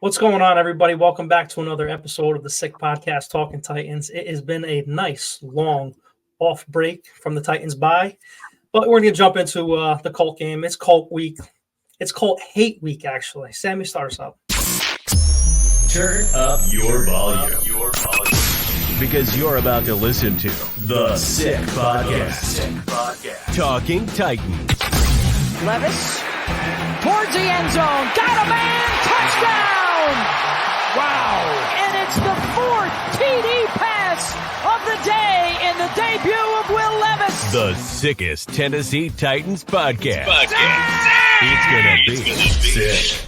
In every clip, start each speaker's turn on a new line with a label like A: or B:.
A: What's going on, everybody? Welcome back to another episode of the Sick Podcast Talking Titans. It has been a nice, long off break from the Titans bye, but we're going to jump into the Colt game. It's Colt week. It's Colt hate week, actually. Sammy, start us up.
B: Turn up your volume. Because you're about to listen to the Sick Podcast. Talking Titans.
C: Levis towards the end zone. Got a man. Touchdown. Wow. And it's the fourth TD pass of the day in the debut of Will Levis.
B: The sickest Tennessee Titans podcast. It's going to be sick.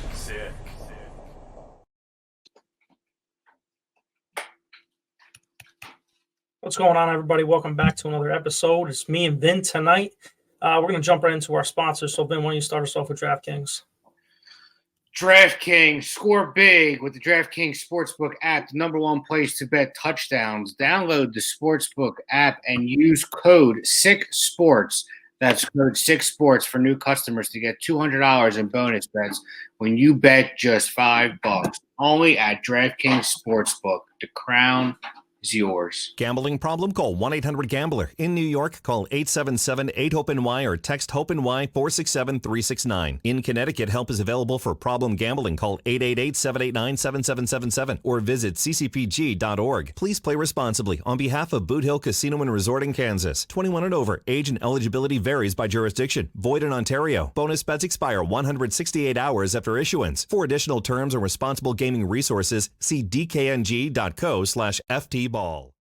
A: What's going on, everybody? Welcome back to another episode. It's me and Vin tonight. We're going to jump right into our sponsors. So, Vin, why don't you start us off with DraftKings?
D: DraftKings, score big with the DraftKings Sportsbook app, the number one place to bet touchdowns. Download the Sportsbook app and use code SICKSPORTS. That's code SICKSPORTS for new customers to get $200 in bonus bets when you bet just $5. Only at DraftKings Sportsbook. The crown is yours.
E: Gambling problem? Call 1-800-GAMBLER. In New York, call 877-8-HOPE-NY or text HOPE-NY 467-369. In Connecticut, help is available for problem gambling. Call 888-789-7777 or visit ccpg.org. Please play responsibly on behalf of Boot Hill Casino and Resort in Kansas. 21 and over. Age and eligibility varies by jurisdiction. Void in Ontario. Bonus bets expire 168 hours after issuance. For additional terms and responsible gaming resources, see dkng.co/FT ball.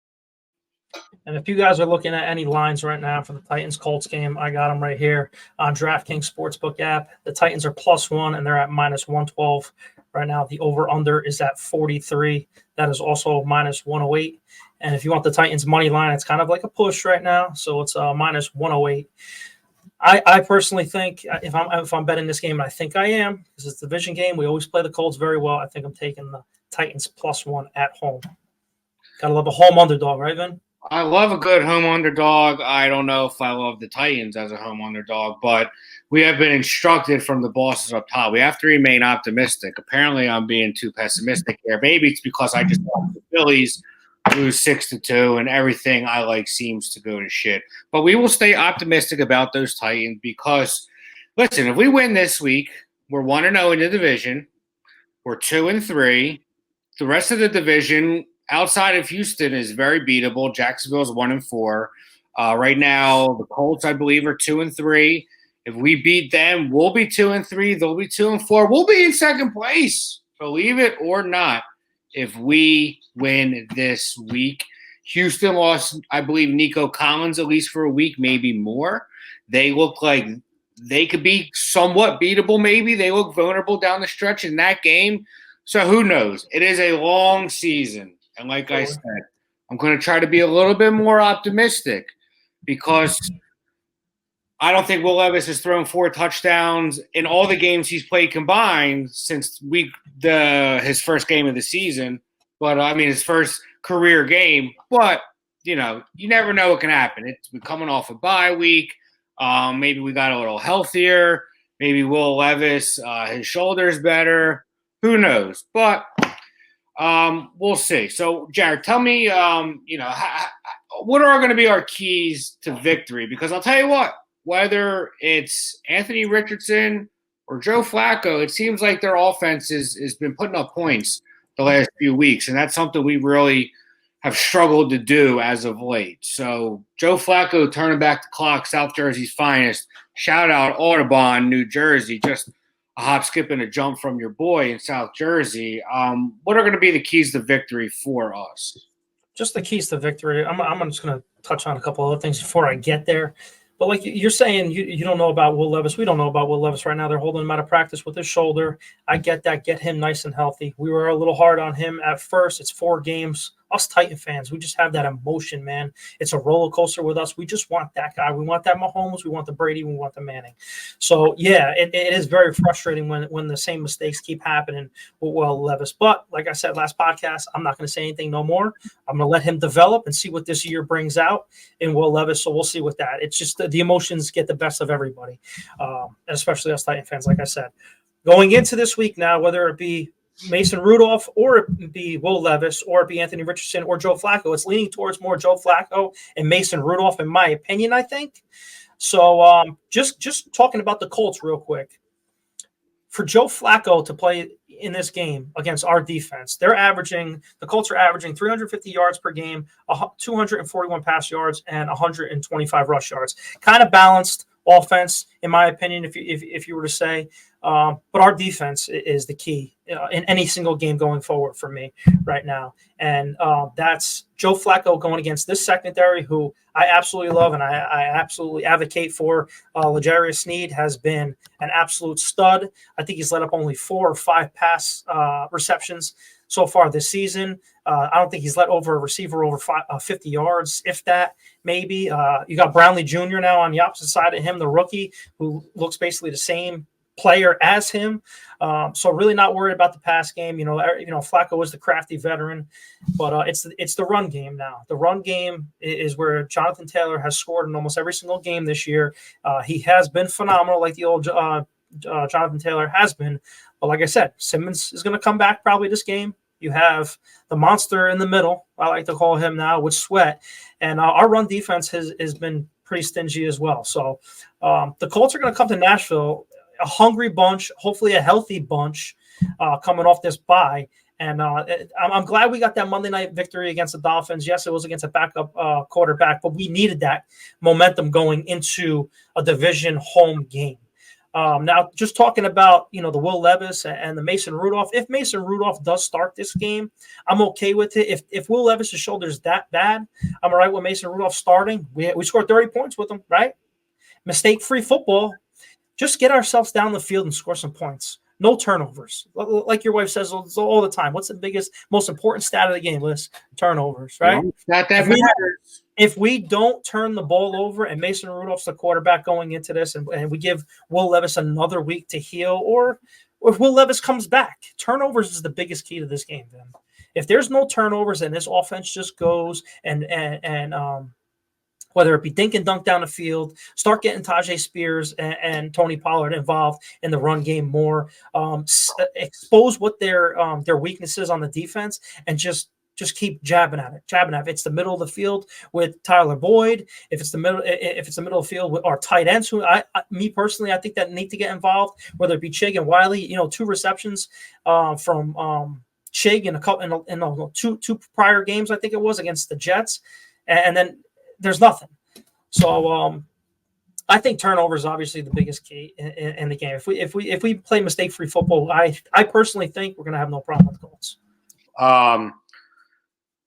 A: And if you guys are looking at any lines right now for the Titans-Colts game, I got them right here on DraftKings Sportsbook app. The Titans are +1, and they're at -112 right now. The over-under is at 43. That is also -108. And if you want the Titans money line, it's kind of like a push right now, so it's -108. I personally think if I'm betting this game, and I think I am, because it's a division game, we always play the Colts very well. I think I'm taking the Titans +1 at home. Gotta love a home underdog, right, Vin?
D: I love a good home underdog. I don't know if I love the Titans as a home underdog, but we have been instructed from the bosses up top. We have to remain optimistic. Apparently, I'm being too pessimistic here. Maybe it's because I just watched the Phillies lose 6-2, and everything I like seems to go to shit. But we will stay optimistic about those Titans because, listen, if we win this week, we're 1-0 in the division. We're 2-3. The rest of the division outside of Houston is very beatable. Jacksonville's 1-4. Right now, the Colts, I believe, are 2-3. If we beat them, we'll be 2-3. They'll be 2-4. We'll be in second place, believe it or not, if we win this week. Houston lost, I believe, Nico Collins at least for a week, maybe more. They look like they could be somewhat beatable, maybe. They look vulnerable down the stretch in that game. So who knows? It is a long season. And like I said, I'm going to try to be a little bit more optimistic because I don't think Will Levis has thrown 4 touchdowns in all the games he's played combined since his first game of the season. But, I mean, his first career game. But, you know, you never know what can happen. We're coming off a bye week. Maybe we got a little healthier. Maybe Will Levis, his shoulder's better. Who knows? But we'll see. So, Jarett, tell me, what are going to be our keys to victory? Because I'll tell you what, whether it's Anthony Richardson or Joe Flacco, it seems like their offense has been putting up points the last few weeks, and that's something we really have struggled to do as of late. So, Joe Flacco turning back the clock, South Jersey's finest. Shout out Audubon, New Jersey, just a hop, skip, and a jump from your boy in South Jersey. What are going to be the keys to victory for us?
A: Just the keys to victory. I'm just going to touch on a couple other things before I get there. But like you're saying, you don't know about Will Levis. We don't know about Will Levis right now. They're holding him out of practice with his shoulder. I get that. Get him nice and healthy. We were a little hard on him at first. It's 4 games. Us Titan fans, we just have that emotion, man. It's a roller coaster with us. We just want that guy. We want that Mahomes. We want the Brady. We want the Manning. So, yeah, it is very frustrating when the same mistakes keep happening with Will Levis. But like I said last podcast, I'm not going to say anything no more. I'm going to let him develop and see what this year brings out in Will Levis. So we'll see with that. It's just the emotions get the best of everybody, especially us Titan fans, like I said. Going into this week now, whether it be Mason Rudolph, or it be Will Levis, or it be Anthony Richardson, or Joe Flacco. It's leaning towards more Joe Flacco and Mason Rudolph, in my opinion, I think. So just talking about the Colts real quick. For Joe Flacco to play in this game against our defense, the Colts are averaging 350 yards per game, 241 pass yards, and 125 rush yards. Kind of balanced offense, in my opinion, if you were to say. But our defense is the key in any single game going forward for me right now. And that's Joe Flacco going against this secondary, who I absolutely love and I absolutely advocate for. L'Jarius Sneed has been an absolute stud. I think he's let up only 4 or 5 pass receptions so far this season. I don't think he's let over a receiver over 50 yards, if that, maybe. You got Brownlee Jr. now on the opposite side of him, the rookie, who looks basically the same player as him. So really not worried about the pass game. Flacco is the crafty veteran, but it's the run game now. The run game is where Jonathan Taylor has scored in almost every single game this year. He has been phenomenal, like the old Jonathan Taylor has been. But like I said, Simmons is going to come back probably this game. You have the monster in the middle, I like to call him now, with Sweat. And our run defense has been pretty stingy as well. So the Colts are going to come to Nashville, a hungry bunch, hopefully a healthy bunch coming off this bye. And I'm glad we got that Monday night victory against the Dolphins. Yes, it was against a backup quarterback, but we needed that momentum going into a division home game. Now, just talking about, the Will Levis and the Mason Rudolph, if Mason Rudolph does start this game, I'm okay with it. If Will Levis' shoulder's that bad, I'm all right with Mason Rudolph starting. We scored 30 points with him, right? Mistake-free football. Just get ourselves down the field and score some points. No turnovers. Like your wife says all the time. What's the biggest, most important stat of the game, Liz? Turnovers, right?
D: Not that matters.
A: If we don't turn the ball over and Mason Rudolph's the quarterback going into this, and we give Will Levis another week to heal, or if Will Levis comes back, turnovers is the biggest key to this game. Then, if there's no turnovers and this offense just goes and whether it be dink and dunk down the field, start getting Tajay Spears and Tony Pollard involved in the run game more, expose what their weaknesses on the defense, and just keep jabbing at it. It's the middle of the field with Tyler Boyd. If it's the middle of the field with our tight ends, who me personally, I think that need to get involved, whether it be Chig and Wiley. 2 receptions from Chig in two prior games, I think it was, against the Jets, and then there's nothing. So I think turnover is obviously the biggest key in the game. If we play mistake-free football, I personally think we're going to have no problem with the Colts.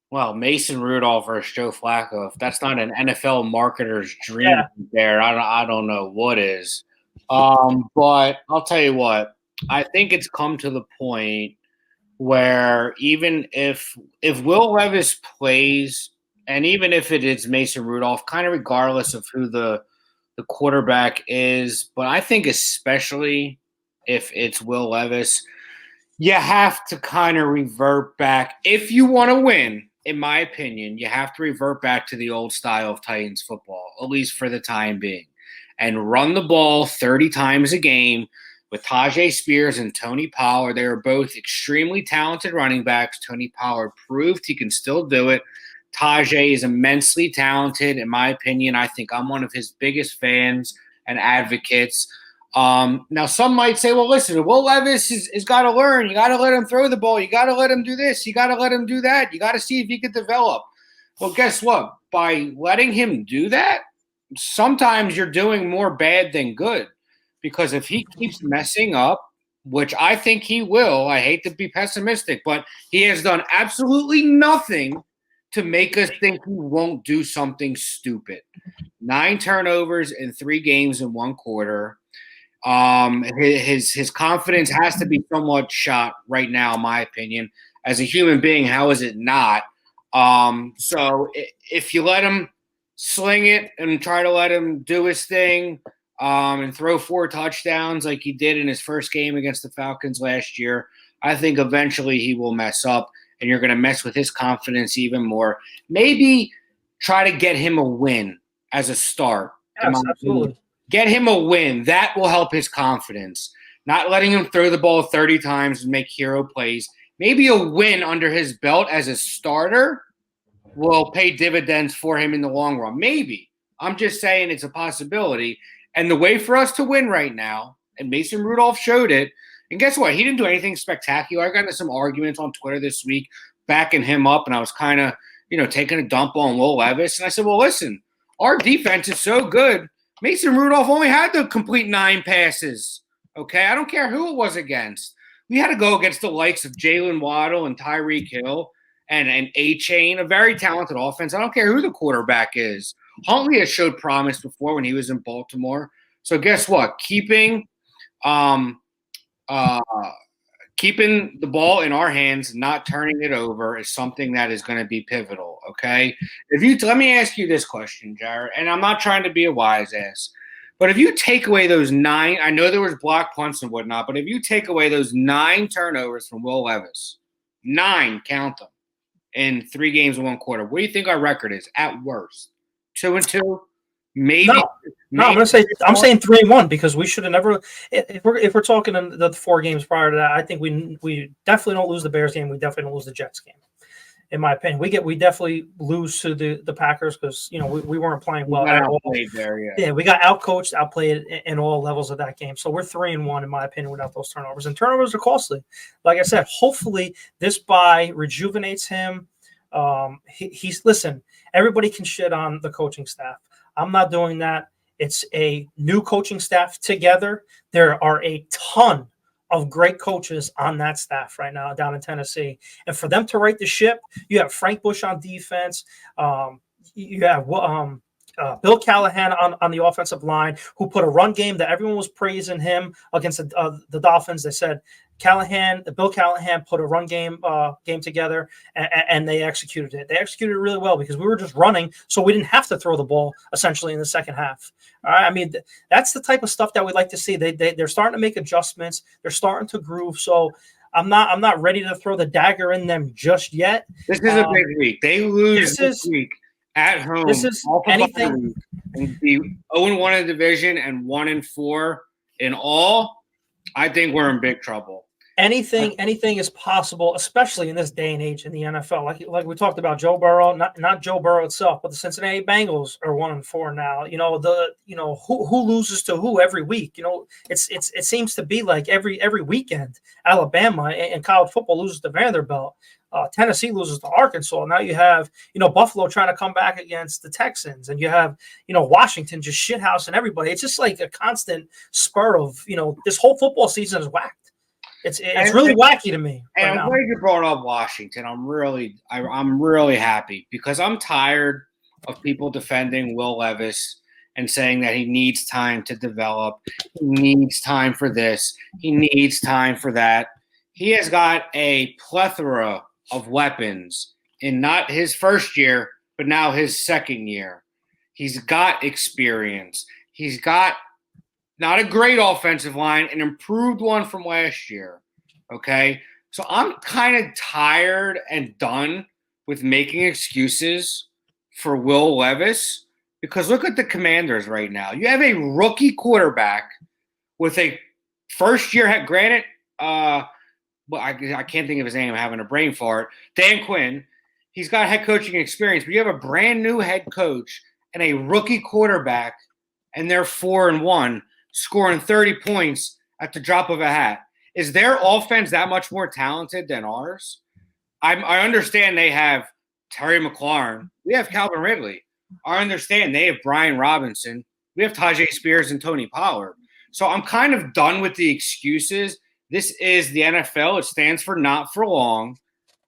D: Well, Mason Rudolph versus Joe Flacco, if that's not an NFL marketer's dream there, I don't know what is. But I'll tell you what, I think it's come to the point where even if Will Levis plays, and even if it is Mason Rudolph, kind of regardless of who the quarterback is, but I think especially if it's Will Levis, you have to kind of revert back. If you want to win, in my opinion, you have to revert back to the old style of Titans football, at least for the time being, and run the ball 30 times a game with Tajay Spears and Tony Pollard. They are both extremely talented running backs. Tony Pollard proved he can still do it. Tajay is immensely talented, in my opinion. I think I'm one of his biggest fans and advocates. Now, some might say, well, listen, Will Levis is got to learn. You got to let him throw the ball. You got to let him do this. You got to let him do that. You got to see if he can develop. Well, guess what? By letting him do that, sometimes you're doing more bad than good, because if he keeps messing up, which I think he will, I hate to be pessimistic, but he has done absolutely nothing to make us think he won't do something stupid. 9 turnovers in 3 games in 1 quarter. His confidence has to be somewhat shot right now, in my opinion. As a human being, how is it not? So if you let him sling it and try to let him do his thing, and throw 4 touchdowns like he did in his first game against the Falcons last year, I think eventually he will mess up, and you're going to mess with his confidence even more. Maybe try to get him a win as a start.
A: Yes, absolutely.
D: Get him a win. That will help his confidence. not letting him throw the ball 30 times and make hero plays. Maybe a win under his belt as a starter will pay dividends for him in the long run. Maybe. I'm just saying it's a possibility. And the way for us to win right now, and Mason Rudolph showed it, and guess what? He didn't do anything spectacular. I got into some arguments on Twitter this week backing him up, and I was kind of, taking a dump on Will Levis. And I said, well, listen, our defense is so good. Mason Rudolph only had to complete 9 passes, okay? I don't care who it was against. We had to go against the likes of Jalen Waddle and Tyreek Hill and A-Chain, a very talented offense. I don't care who the quarterback is. Huntley has showed promise before when he was in Baltimore. So guess what? Keeping the ball in our hands, not turning it over, is something that is going to be pivotal, okay? Let me ask you this question, Jarett, and I'm not trying to be a wise ass, but if you take away those 9, I know there was block punts and whatnot, but if you take away those 9 turnovers from Will Levis, 9, count them, in 3 games and 1 quarter, what do you think our record is at worst? 2-2? Maybe.
A: No, I'm saying 3-1 because we should have never. If we're talking in the 4 games prior to that, I think we definitely don't lose the Bears game. We definitely don't lose the Jets game. In my opinion, we definitely lose to the Packers because we weren't playing well at all. Yeah, we got outcoached, outplayed in all levels of that game. So we're 3-1 in my opinion without those turnovers. And turnovers are costly. Like I said, hopefully this bye rejuvenates him. Listen. Everybody can shit on the coaching staff. I'm not doing that. It's a new coaching staff together. There are a ton of great coaches on that staff right now down in Tennessee. And for them to right the ship, you have Frank Bush on defense. You have Bill Callahan on the offensive line, who put a run game that everyone was praising him against the Dolphins. They said Bill Callahan put a run game together, and they executed it. They executed it really well because we were just running, so we didn't have to throw the ball essentially in the second half. All right? I mean, that's the type of stuff that we like to see. They're starting to make adjustments. They're starting to groove. So I'm not ready to throw the dagger in them just yet.
D: This is a big week. They lose this week at home.
A: This is anything.
D: And be 0-1 in the division and 1-4 in all. I think we're in big trouble.
A: Anything is possible, especially in this day and age in the NFL. Like we talked about Joe Burrow, not Joe Burrow itself, but the Cincinnati Bengals are 1-4 now. Who loses to who every week? It seems to be like every weekend. Alabama in college football loses to Vanderbilt. Tennessee loses to Arkansas. Now you have, Buffalo trying to come back against the Texans, and you have, Washington just shithousing everybody. It's just like a constant spur of, this whole football season is whacked. It's really wacky to me.
D: And I'm glad you brought up Washington. I'm really happy because I'm tired of people defending Will Levis and saying that he needs time to develop. He needs time for this. He needs time for that. He has got a plethora of weapons in not his first year, but now his second year. He's got experience. He's got not a great offensive line, an improved one from last year, okay? So I'm kind of tired and done with making excuses for Will Levis because look at the Commanders right now. You have a rookie quarterback with a first-year head. Granted, I can't think of his name. I'm having a brain fart. Dan Quinn. He's got head coaching experience, but you have a brand-new head coach and a rookie quarterback, and they're 4-1. Scoring 30 points at the drop of a hat. Is their offense that much more talented than ours? I understand they have Terry McLaurin. We have Calvin Ridley. I understand they have Brian Robinson. We have Tajay Spears and Tony Pollard. So I'm kind of done with the excuses. This is the NFL. It stands for not for long.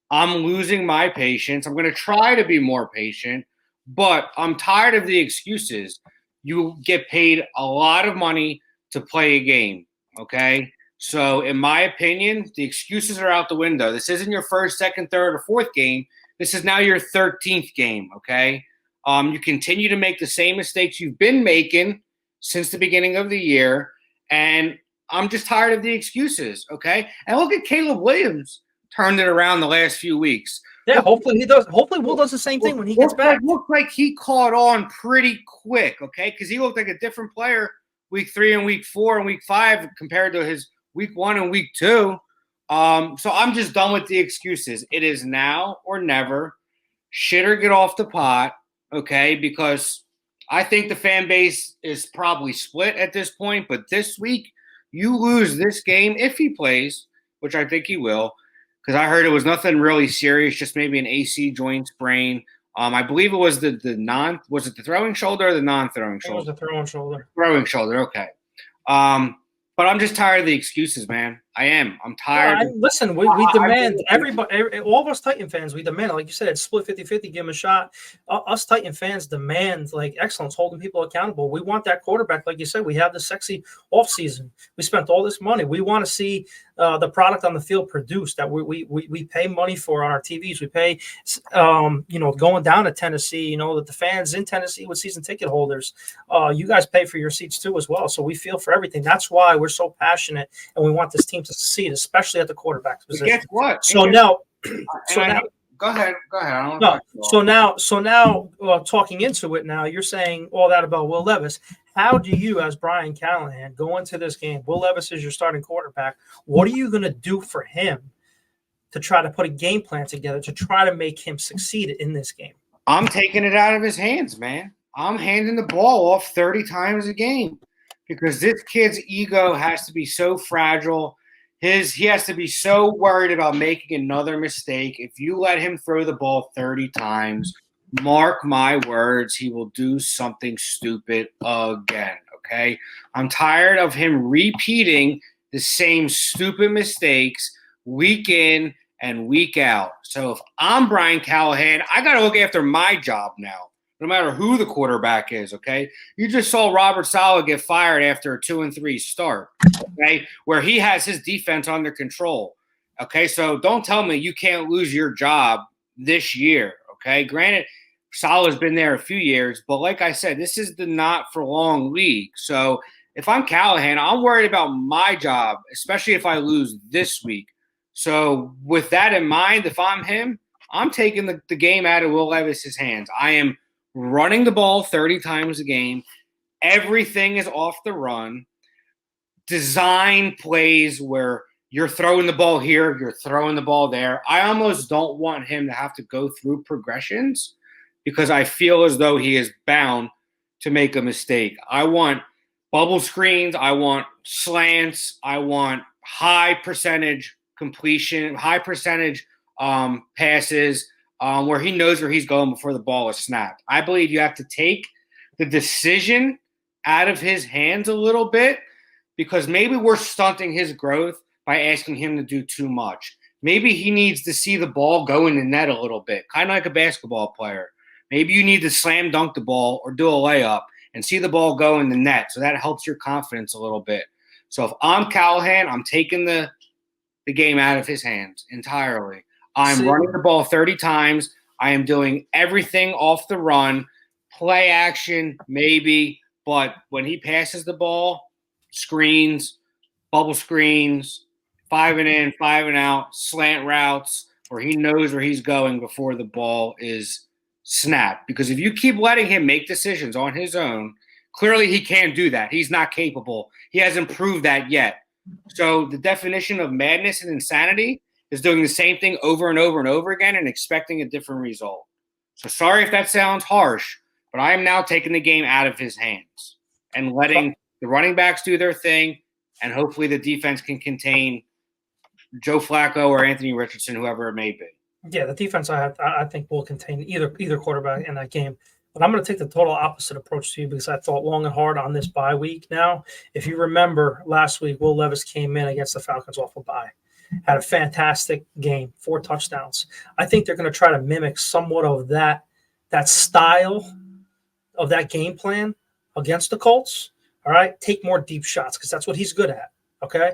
D: I'm losing my patience. I'm going to try to be more patient, but I'm tired of the excuses. You get paid a lot of money to play a game, okay? So in my opinion, the excuses are out the window. This isn't your first, second, third, or fourth game. This is now your 13th game, okay? You continue to make the same mistakes you've been making since the beginning of the year, and I'm just tired of the excuses, okay? And look at Caleb Williams turned it around the last few weeks.
A: Yeah, hopefully he does. Hopefully Will does the same thing when he gets back.
D: It looked like he caught on pretty quick, okay? Because he looked like a different player week 3 and week 4 and week 5 compared to his week 1 and week 2. So I'm just done with the excuses. It is now or never. Shit or get off the pot, okay? Because I think the fan base is probably split at this point. But this week, you lose this game if he plays, which I think he will, because I heard it was nothing really serious, just maybe an AC joint sprain. I believe it was the throwing shoulder or the non-throwing shoulder?
A: It was the throwing shoulder.
D: Throwing shoulder, okay. But I'm just tired of the excuses, man. I am. I'm tired.
A: Listen, we demand everybody, all of us Titan fans, we demand, like you said, it's split 50-50, give him a shot. Us Titan fans demand like excellence, holding people accountable. We want that quarterback, like you said. We have the sexy offseason. We spent all this money. We want to see the product on the field produced that we pay money for on our TVs. We pay, going down to Tennessee, that the fans in Tennessee with season ticket holders, you guys pay for your seats too as well. So we feel for everything. That's why we're so passionate and we want this team to succeed, especially at the quarterback position.
D: Guess what?
A: So now,
D: go ahead. I don't
A: know. So now, talking into it now, you're saying all that about Will Levis. How do you, as Brian Callahan, go into this game? Will Levis is your starting quarterback. What are you going to do for him to try to put a game plan together to try to make him succeed in this game? I'm
D: taking it out of his hands, man. I'm handing the ball off 30 times a game because this kid's ego has to be so fragile. He has to be so worried about making another mistake. If you let him throw the ball 30 times, mark my words, he will do something stupid again, okay? I'm tired of him repeating the same stupid mistakes week in and week out. So if I'm Brian Callahan, I got to look after my job now, no matter who the quarterback is, okay? You just saw Robert Saleh get fired after a 2-3 start, okay, where he has his defense under control, okay? So don't tell me you can't lose your job this year, okay? Granted, Saleh's been there a few years, but like I said, this is the not-for-long league. So if I'm Callahan, I'm worried about my job, especially if I lose this week. So with that in mind, if I'm him, I'm taking the game out of Will Levis's hands. I am running the ball 30 times a game. Everything is off the run. Design plays where you're throwing the ball here, you're throwing the ball there. I almost don't want him to have to go through progressions because I feel as though he is bound to make a mistake. I want bubble screens. I want slants. I want high percentage completion, high percentage passes where he knows where he's going before the ball is snapped. I believe you have to take the decision out of his hands a little bit because maybe we're stunting his growth by asking him to do too much. Maybe he needs to see the ball go in the net a little bit, kind of like a basketball player. Maybe you need to slam dunk the ball or do a layup and see the ball go in the net. So that helps your confidence a little bit. So if I'm Callahan, I'm taking the game out of his hands entirely. I'm running the ball 30 times. I am doing everything off the run, play action maybe, but when he passes the ball, screens, bubble screens, 5 and in, 5 and out, slant routes, where he knows where he's going before the ball is snapped. Because if you keep letting him make decisions on his own, clearly he can't do that. He's not capable. He hasn't proved that yet. So the definition of madness and insanity is doing the same thing over and over and over again and expecting a different result. So sorry if that sounds harsh, but I am now taking the game out of his hands and letting the running backs do their thing, and hopefully the defense can contain Joe Flacco or Anthony Richardson, whoever it may be.
A: Yeah, the defense I think will contain either quarterback in that game. But I'm going to take the total opposite approach to you because I thought long and hard on this bye week now. If you remember last week, Will Levis came in against the Falcons off a bye. Had a fantastic game, 4 touchdowns. I think they're going to try to mimic somewhat of that style of that game plan against the Colts. All right, take more deep shots because that's what he's good at. Okay,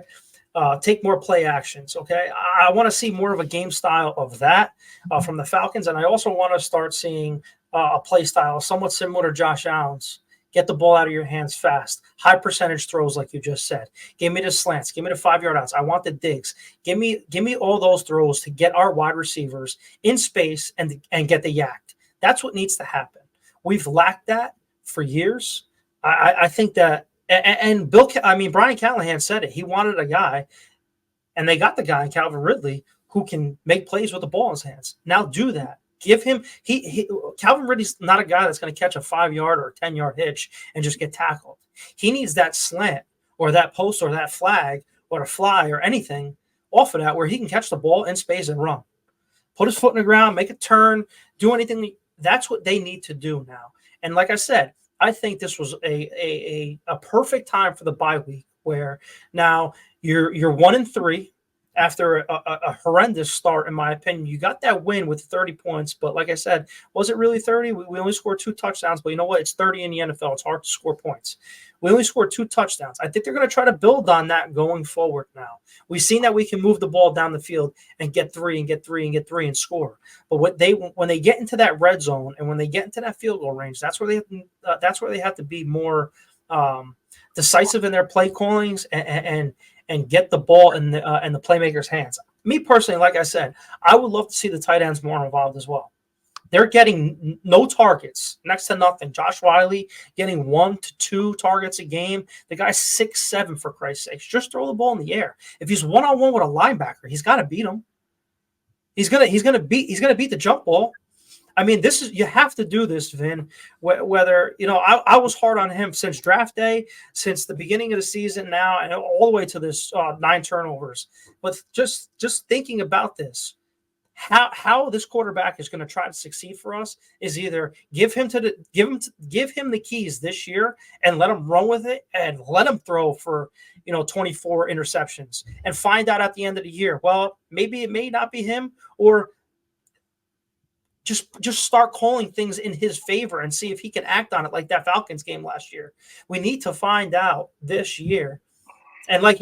A: take more play actions. Okay, I want to see more of a game style of that from the Falcons, and I also want to start seeing a play style somewhat similar to Josh Allen's. Get the ball out of your hands fast. High percentage throws, like you just said. Give me the slants. Give me the 5-yard outs. I want the digs. Give me all those throws to get our wide receivers in space and get the yak. That's what needs to happen. We've lacked that for years. I think that And Brian Callahan said it. He wanted a guy, and they got the guy, Calvin Ridley, who can make plays with the ball in his hands. Now do that. Give him Calvin Ridley's not a guy that's going to catch a 5-yard or a 10-yard hitch and just get tackled. He needs that slant or that post or that flag or a fly or anything off of that where he can catch the ball in space and run. Put his foot in the ground, make a turn, do anything. That's what they need to do now. And like I said, I think this was a perfect time for the bye week where now you're 1-3 after a horrendous start, in my opinion. You got that win with 30 points, but like I said, was it really 30? We only scored 2 touchdowns, but you know what? It's 30 in the NFL. It's hard to score points. We only scored 2 touchdowns. I think they're going to try to build on that going forward now. We've seen that we can move the ball down the field and get 3 and get 3 and get 3 and score. But when they get into that red zone and when they get into that field goal range, that's where they have to be more decisive in their play callings and get the ball in the playmakers' hands. Me personally, like I said, I would love to see the tight ends more involved as well. They're getting no targets, next to nothing. Josh Wiley getting 1 to 2 targets a game. The guy's 6'7", for Christ's sakes. Just throw the ball in the air. If he's one-on-one with a linebacker, he's got to beat him. He's gonna beat the jump ball. I mean, you have to do this, Vin. Whether I was hard on him since draft day, since the beginning of the season, now, and all the way to this 9 turnovers. But just thinking about this, how this quarterback is going to try to succeed for us is either give him the keys this year and let him run with it and let him throw for 24 interceptions and find out at the end of the year. Well, maybe it may not be him, or just start calling things in his favor and see if he can act on it like that Falcons game last year. We need to find out this year. And like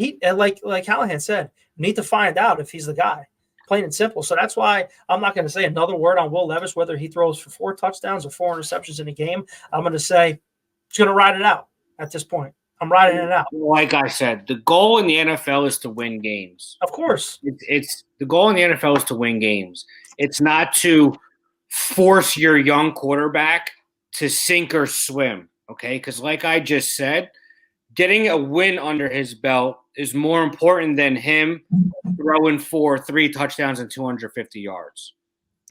A: Callahan said, we need to find out if he's the guy, plain and simple. So that's why I'm not going to say another word on Will Levis, whether he throws for 4 touchdowns or 4 interceptions in a game. I'm going to say he's going to ride it out at this point. I'm riding it out.
D: Like I said, the goal in the NFL is to win games.
A: Of course.
D: It's the goal in the NFL is to win games. It's not to force your young quarterback to sink or swim, okay? Because like I just said, getting a win under his belt is more important than him throwing for 3 touchdowns and 250 yards,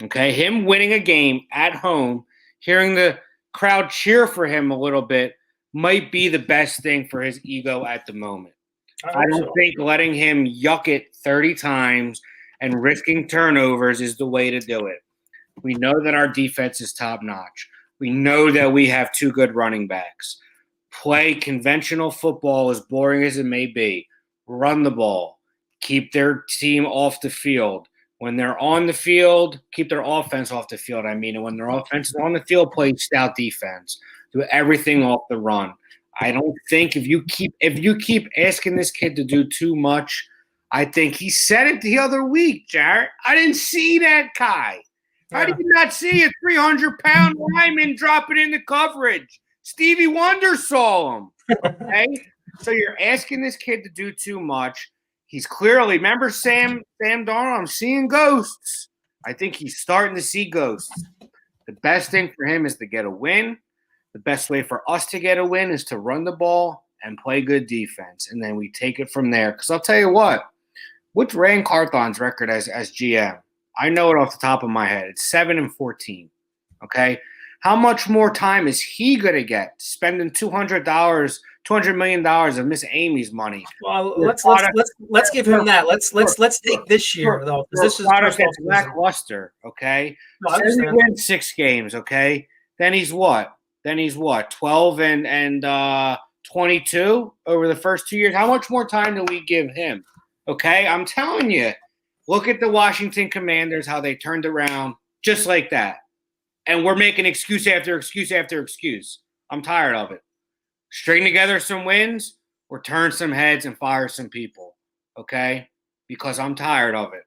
D: okay? Him winning a game at home, hearing the crowd cheer for him a little bit might be the best thing for his ego at the moment. I don't think letting him yuck it 30 times and risking turnovers is the way to do it. We know that our defense is top-notch. We know that we have 2 good running backs. Play conventional football, as boring as it may be. Run the ball. Keep their team off the field. When they're on the field, keep their offense off the field, And when their offense is on the field, play stout defense. Do everything off the run. I don't think if you keep asking this kid to do too much, I think he said it the other week, Jarett. I didn't see that guy. How did you not see a 300-pound lineman dropping into coverage? Stevie Wonder saw him. Okay? So you're asking this kid to do too much. He's clearly – remember Sam Darnold? I'm seeing ghosts. I think he's starting to see ghosts. The best thing for him is to get a win. The best way for us to get a win is to run the ball and play good defense, and then we take it from there. Because I'll tell you what, what's Ran Carthon's record as GM? I know it off the top of my head. It's 7-14. Okay, how much more time is he going to get spending $200 million of Miss Amy's money?
A: Well, let's give him that. Let's take this year though, because this is
D: lackluster. Okay,
A: no,
D: he wins 6 games. Okay, then he's what? 12 and 22 over the first 2 years. How much more time do we give him? Okay, I'm telling you. Look at the Washington Commanders, how they turned around just like that. And we're making excuse after excuse after excuse. I'm tired of it. String together some wins or turn some heads and fire some people, okay? Because I'm tired of it.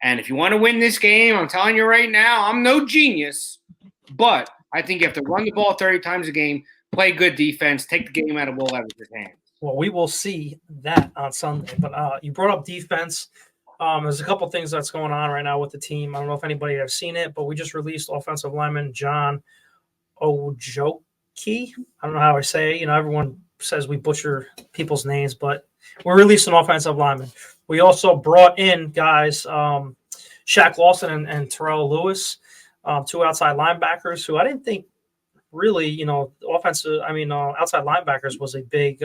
D: And if you want to win this game, I'm telling you right now, I'm no genius. But I think you have to run the ball 30 times a game, play good defense, take the game out of Will Levis' hands.
A: Well, we will see that on Sunday. But you brought up defense. There's a couple things that's going on right now with the team. I don't know if anybody has seen it, but we just released offensive lineman John Ojoki. I don't know how I say it. Everyone says we butcher people's names, but we're releasing offensive linemen. We also brought in guys, Shaq Lawson and Terrell Lewis, two outside linebackers who I didn't think really, outside linebackers was a big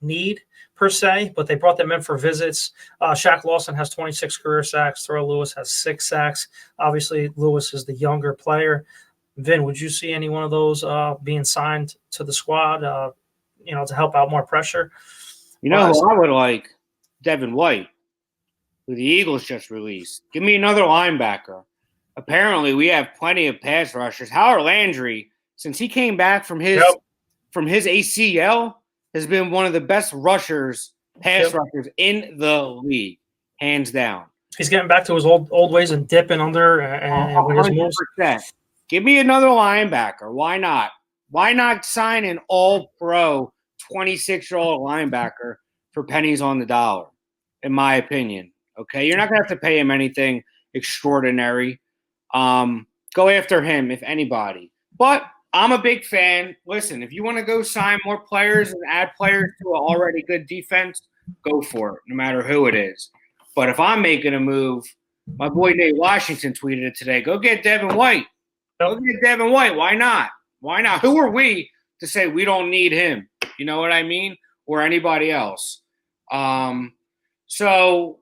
A: need per se, but they brought them in for visits. Shaq Lawson has 26 career sacks. Terrell Lewis has 6 sacks. Obviously, Lewis is the younger player. Vin, would you see any one of those being signed to the squad, to help out more pressure?
D: Who I would like? Devin White, who the Eagles just released. Give me another linebacker. Apparently, we have plenty of pass rushers. Howard Landry, since he came back from his ACL, has been one of the best rushers, pass rushers in the league, hands down.
A: He's getting back to his old ways and dipping under and with his moves.
D: Give me another linebacker. Why not? Why not sign an all-pro 26-year-old linebacker for pennies on the dollar, in my opinion? Okay, you're not going to have to pay him anything extraordinary. Go after him, if anybody. But I'm a big fan. Listen, if you want to go sign more players and add players to an already good defense, go for it, no matter who it is. But if I'm making a move, my boy Nate Washington tweeted it today, go get Devin White. Go get Devin White. Why not? Why not? Who are we to say we don't need him? You know what I mean? Or anybody else. So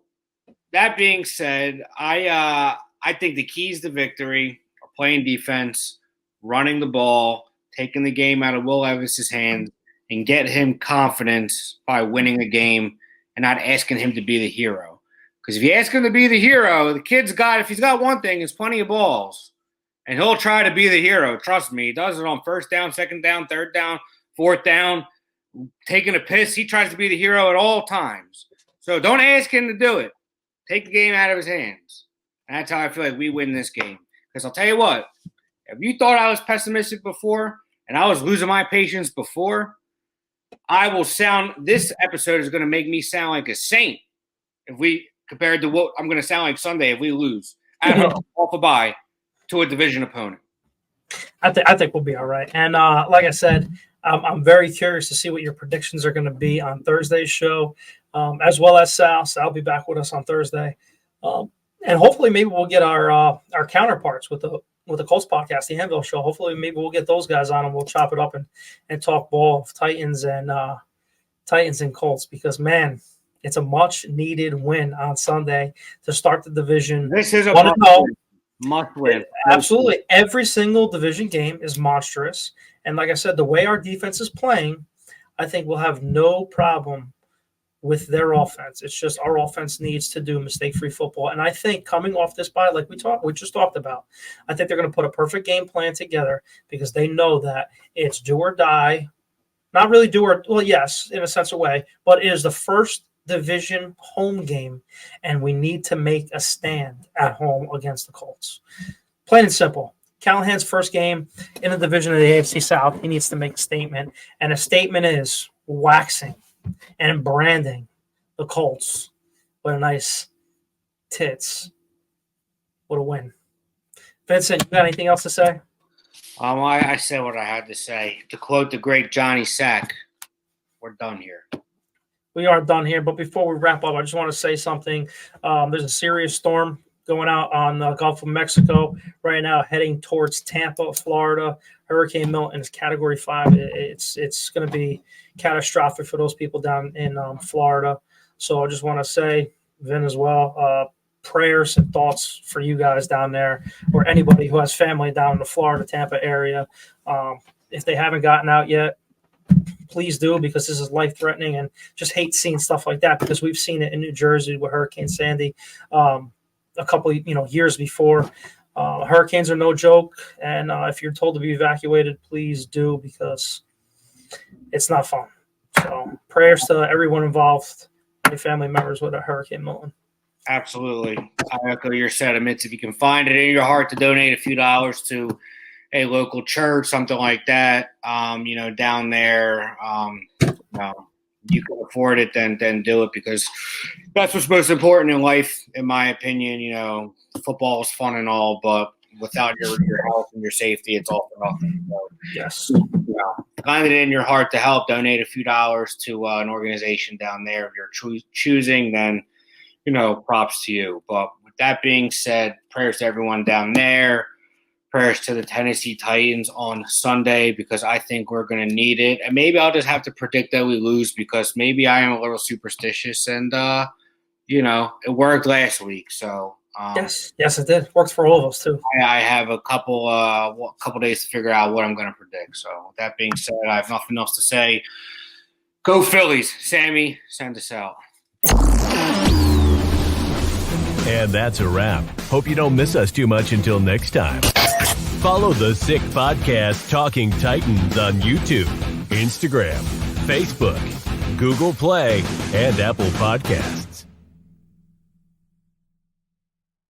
D: that being said, I think the keys to victory are playing defense, running the ball, taking the game out of Will Levis's hands, and get him confidence by winning a game and not asking him to be the hero. Because if you ask him to be the hero, the kid's got, if he's got one thing, it's plenty of balls. And he'll try to be the hero. Trust me. He does it on first down, second down, third down, fourth down, taking a piss. He tries to be the hero at all times. So don't ask him to do it. Take the game out of his hands. And that's how I feel like we win this game. Because I'll tell you what, if you thought I was pessimistic before and I was losing my patience before, this episode is going to make me sound like a saint compared to what I'm going to sound like Sunday if we lose at home off a bye to a division opponent.
A: I think we'll be all right. And like I said, I'm very curious to see what your predictions are going to be on Thursday's show, as well as Sal. Sal will be back with us on Thursday. And hopefully maybe we'll get our counterparts with the Colts podcast, the Anvil Show. Hopefully maybe we'll get those guys on and we'll chop it up and talk ball of Titans and Colts, because, man, it's a much-needed win on Sunday to start the division.
D: This is a must win.
A: Absolutely. Every single division game is monstrous. And like I said, the way our defense is playing, I think we'll have no problem with their offense. It's just our offense needs to do mistake-free football. And I think coming off this bye, like we just talked about, I think they're going to put a perfect game plan together because they know that it's do or die. Not really yes, in a sense of way, but it is the first division home game, and we need to make a stand at home against the Colts. Plain and simple. Callahan's first game in the division of the AFC South, he needs to make a statement, and a statement is waxing and branding the Colts with a nice tits. What a win. Vincent, you got anything else to say?
D: I said what I had to say. To quote the great Johnny Sack, we're done here.
A: We are done here, but before we wrap up, I just want to say something. There's a serious storm going out on the Gulf of Mexico right now, heading towards Tampa, Florida. Hurricane Milton is Category 5. It's going to be catastrophic for those people down in Florida. So I just want to say, Vin, as well, prayers and thoughts for you guys down there, or anybody who has family down in the Florida, Tampa area. If they haven't gotten out yet, please do, because this is life-threatening, and just hate seeing stuff like that, because we've seen it in New Jersey with Hurricane Sandy a couple years before. Hurricanes are no joke, and if you're told to be evacuated, please do, because it's not fun. So prayers to everyone involved, my family members with a Hurricane Milton.
D: Absolutely. I echo your sentiments. If you can find it in your heart to donate a few dollars to a local church, something like that, down there, you can afford it, then do it, because that's what's most important in life, in my opinion. Football is fun and all, but without your health and your safety, it's all for nothing. So,
A: yes.
D: find it in your heart to help, donate a few dollars to an organization down there of your choosing, then, props to you. But with that being said, prayers to everyone down there. Prayers to the Tennessee Titans on Sunday, because I think we're going to need it. And maybe I'll just have to predict that we lose, because maybe I am a little superstitious, and, it worked last week. So
A: yes, it did. Works for all of us too.
D: I have a couple days to figure out what I'm going to predict. So with that being said, I have nothing else to say. Go Phillies. Sammy, send us out.
B: And that's a wrap. Hope you don't miss us too much until next time. Follow the Sick Podcast Talking Titans on YouTube, Instagram, Facebook, Google Play, and Apple Podcasts.